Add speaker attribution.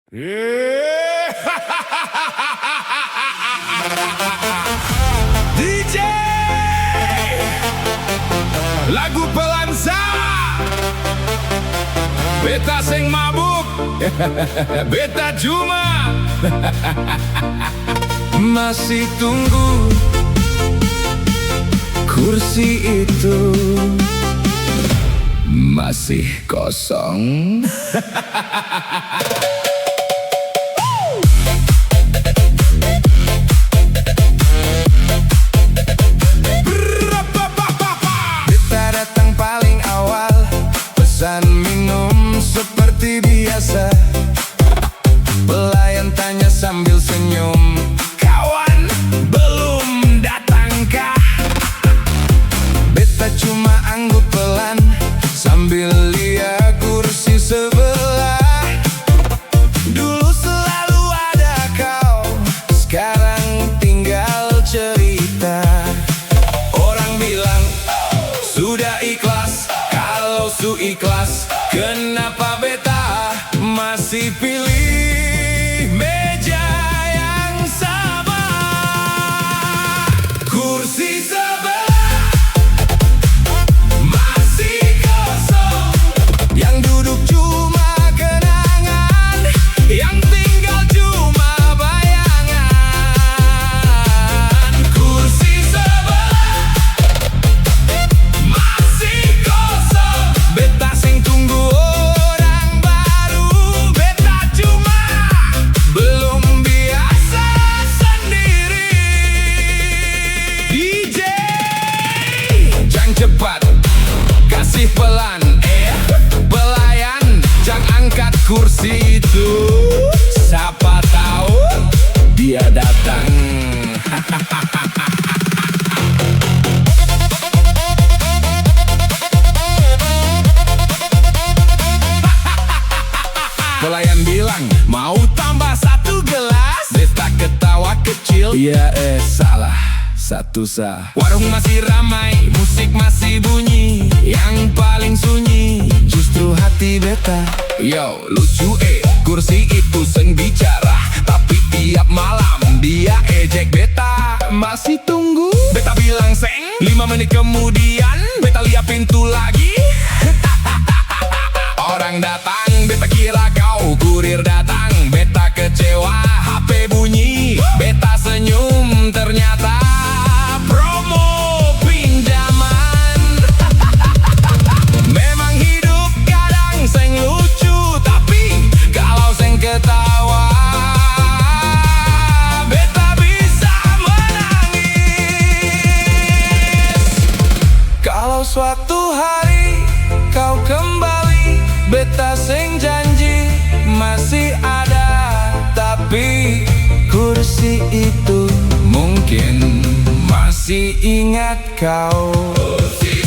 Speaker 1: DJ lagu Pelansa, beta sing mabuk, beta cuma masih tunggu kursi itu masih kosong. Beta datang paling awal, pesan minum seperti biasa. Pelayan tanya sambil senyum, kawan belum datangkah? Beta cuma anggut pelan sambil lihat kursi sebelah. Dulu selalu ada kau, sekarang tinggal cerita. Orang bilang sudah ikhlas, kalau su ikhlas kenapa beta masih pilih meja yang sama? Kursi sebelah masih kosong, yang duduk cuma kenangan, yang tinggal cuma bayangan. Kursi sebelah masih kosong, beta sing tunggu orang baru. Beta cuma belum biasa sendiri. DJ jangan cepat, kasih pelan, pelayan jangan angkat kursi itu. Siapa tahu dia datang. Pelayan bilang mau tambah satu gelas. Beta ketawa kecil, iya salah satu sah. Warung masih ramai, musik masih bunyi, yang paling sunyi justru hati beta. Yo lucu kursi itu seng bicara, tapi tiap malam dia ejek beta. Masih tunggu, beta bilang seng. 5 menit kemudian beta lihat pintu lagi. Orang datang, beta kira kau kurir datang. Beta kecewa, HP bunyi, beta senyum, ternyata promo pinjaman. Memang hidup kadang seng lucu, tapi kalau seng ketawa beta bisa menangis. Kalau suatu hari kau kembali, beta seng janji masih ada, tapi kursi itu mungkin masih ingat kau. Kursi